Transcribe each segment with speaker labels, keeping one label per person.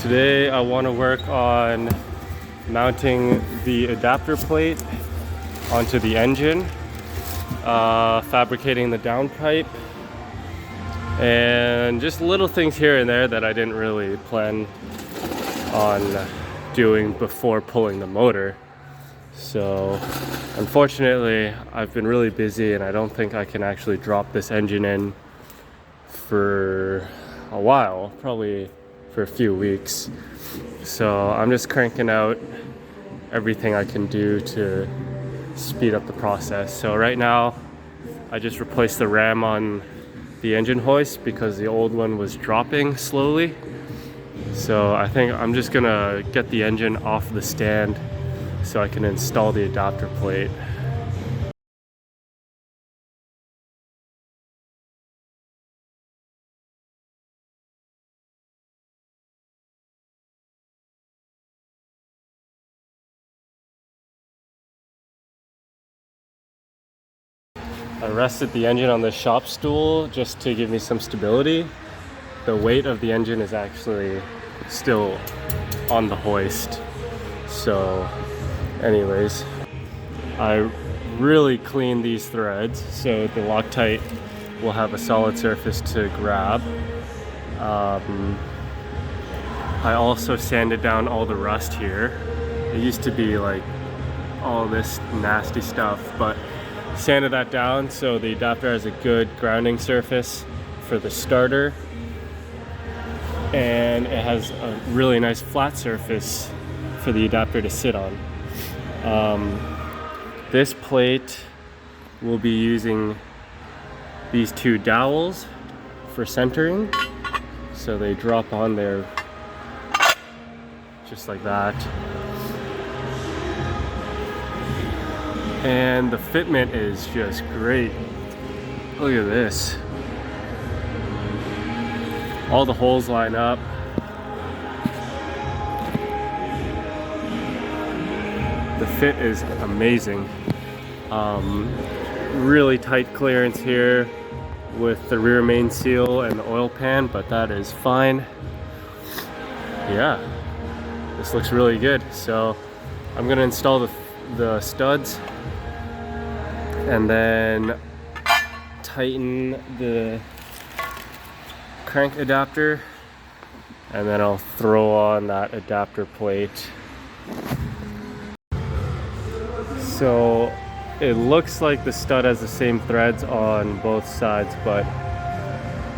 Speaker 1: Today I want to work on mounting the adapter plate onto the engine, fabricating the downpipe, and just little things here and there that I didn't really plan on doing before pulling the motor. So unfortunately I've been really busy and I don't think I can actually drop this engine in for a while, probably for a few weeks. So I'm just cranking out everything I can do to speed up the process. So right now I just replaced the ram on the engine hoist because the old one was dropping slowly. So I think I'm just gonna get the engine off the stand so I can install the adapter plate. I rested the engine on the shop stool just to give me some stability. The weight of the engine is actually still on the hoist. So anyways, I really cleaned these threads so the Loctite will have a solid surface to grab. I also sanded down all the rust here. It used to be like all this nasty stuff, but sanded that down so the adapter has a good grounding surface for the starter, and it has a really nice flat surface for the adapter to sit on. This plate will be using these two dowels for centering, so they drop on there just like that. And the fitment is just great. Look at this. All the holes line up. The fit is amazing. Really tight clearance here with the rear main seal and the oil pan, but that is fine. Yeah, this looks really good. So I'm gonna install the studs and then tighten the crank adapter, and then I'll throw on that adapter plate. So it looks like the stud has the same threads on both sides, but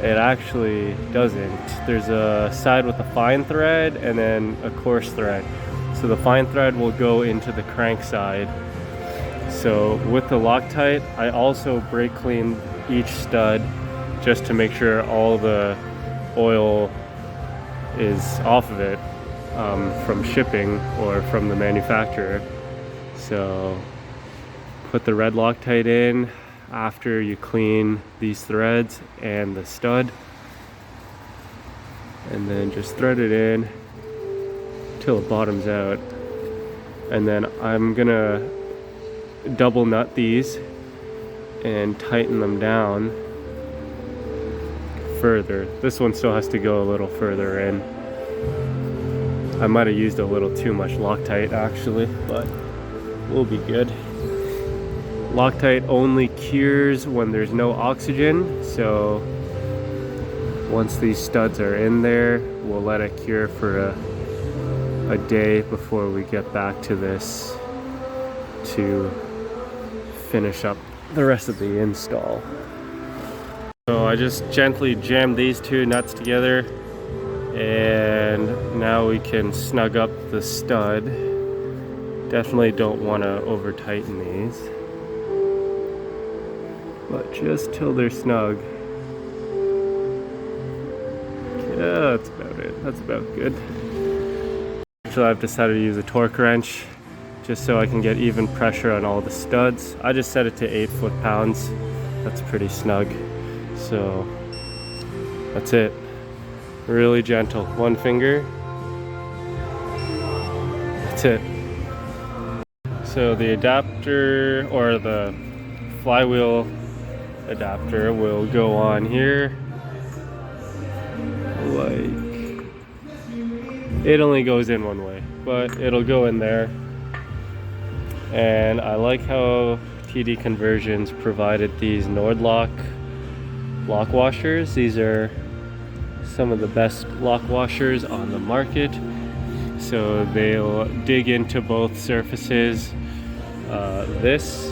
Speaker 1: it actually doesn't. There's a side with a fine thread and then a coarse thread. So the fine thread will go into the crank side. So with the Loctite, I also brake clean each stud just to make sure all the oil is off of it from shipping or from the manufacturer. So put the red Loctite in after you clean these threads and the stud, and then just thread it in till it bottoms out. And then I'm gonna double nut these and tighten them down further. This one still has to go a little further in. I might have used a little too much Loctite actually, but we'll be good. Loctite only cures when there's no oxygen, so once these studs are in there, we'll let it cure for a day before we get back to this to finish up the rest of the install. So I just gently jammed these two nuts together, and now we can snug up the stud. Definitely don't want to over tighten these, but just till they're snug. Yeah, that's about it. That's about good. Actually, I've decided to use a torque wrench just so I can get even pressure on all the studs. I just set it to 8 foot-pounds. That's pretty snug. So that's it. Really gentle. One finger. That's it. So the adapter, or the flywheel adapter, will go on here like it only goes in one way, but it'll go in there. And I like how TDCoversions provided these Nordlock lock washers. These are some of the best lock washers on the market. So they'll dig into both surfaces, this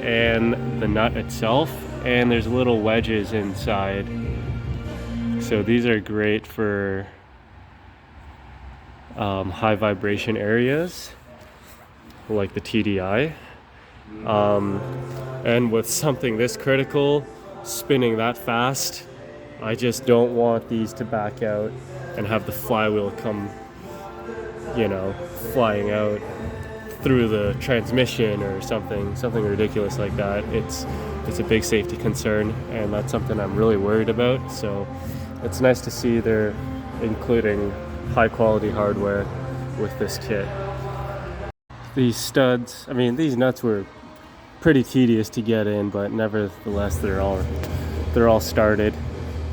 Speaker 1: and the nut itself, and there's little wedges inside. So these are great for high vibration areas like the TDI. And with something this critical, spinning that fast, I just don't want these to back out and have the flywheel come, you know, flying out through the transmission or something ridiculous like that. It's a big safety concern, and that's something I'm really worried about. So it's nice to see they're including high quality hardware with this kit. These studs, I mean, these nuts were pretty tedious to get in, but nevertheless they're all started.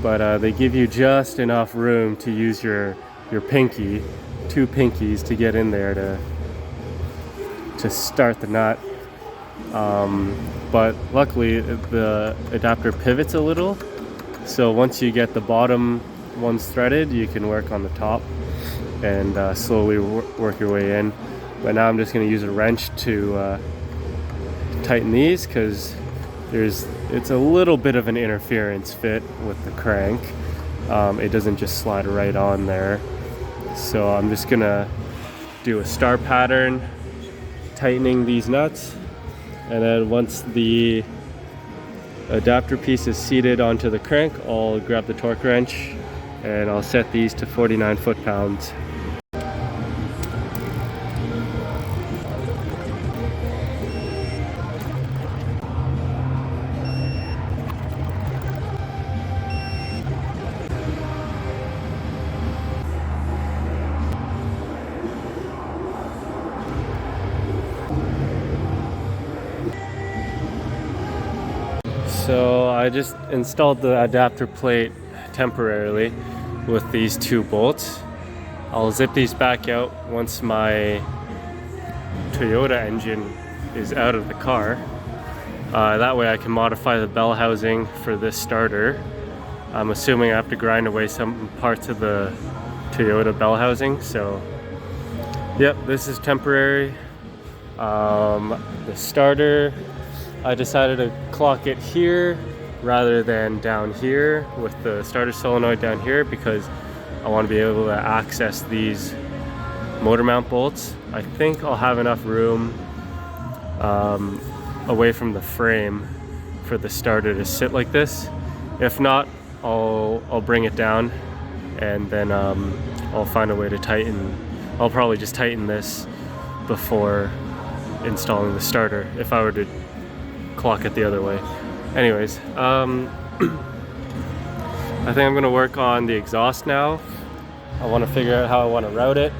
Speaker 1: But they give you just enough room to use your pinky, 2 pinkies, to get in there to start the nut. But luckily the adapter pivots a little, so once you get the bottom ones threaded, you can work on the top and slowly work your way in. But now I'm just going to use a wrench to tighten these, because it's a little bit of an interference fit with the crank. It doesn't just slide right on there. So I'm just going to do a star pattern, tightening these nuts, and then once the adapter piece is seated onto the crank, I'll grab the torque wrench and I'll set these to 49 foot-pounds. So I just installed the adapter plate temporarily with these 2 bolts. I'll zip these back out once my Toyota engine is out of the car. That way I can modify the bell housing for this starter. I'm assuming I have to grind away some parts of the Toyota bell housing. So yep, this is temporary. The starter, I decided to clock it here rather than down here with the starter solenoid down here, because I want to be able to access these motor mount bolts. I think I'll have enough room away from the frame for the starter to sit like this. If not, I'll bring it down, and then I'll find a way to tighten. I'll probably just tighten this before installing the starter if I were to clock it the other way. Anyways, I think I'm gonna work on the exhaust now. I want to figure out how I want to route it.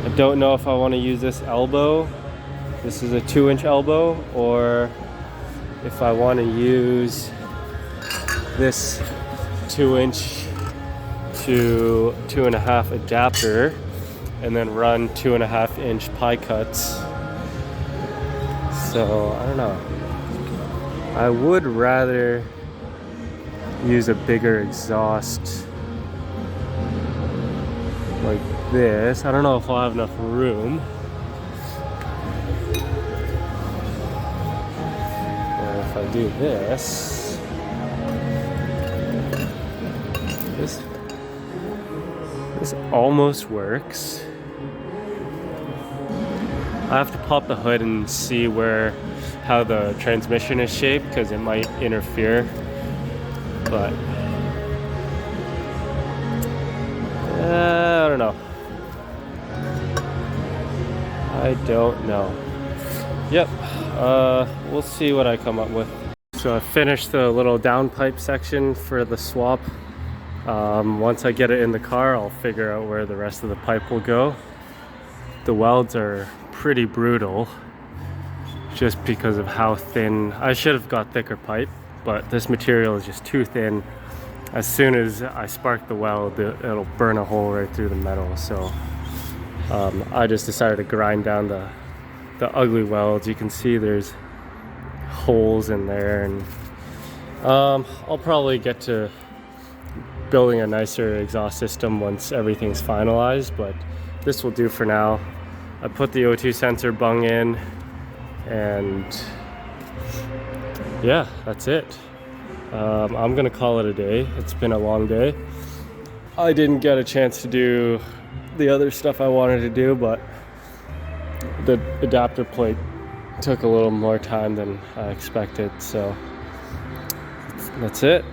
Speaker 1: I don't know if I want to use this elbow. This is a 2-inch elbow, or if I want to use this 2-inch to 2.5 adapter and then run 2.5-inch pie cuts. So I don't know. I would rather use a bigger exhaust like this. I don't know if I'll have enough room. Or if I do this, this almost works. I have to pop the hood and see how the transmission is shaped, because it might interfere. But I don't know. I don't know. Yep. We'll see what I come up with. So I finished the little downpipe section for the swap. Once I get it in the car, I'll figure out where the rest of the pipe will go. The welds are pretty brutal just because of how thin. I should have got thicker pipe, but this material is just too thin as soon as I spark the weld, it'll burn a hole right through the metal. So I just decided to grind down the ugly welds. You can see there's holes in there, and I'll probably get to building a nicer exhaust system once everything's finalized, but this will do for now. I put the O2 sensor bung in, and yeah, that's it. I'm gonna call it a day. It's been a long day. I didn't get a chance to do the other stuff I wanted to do, but the adapter plate took a little more time than I expected, so that's it.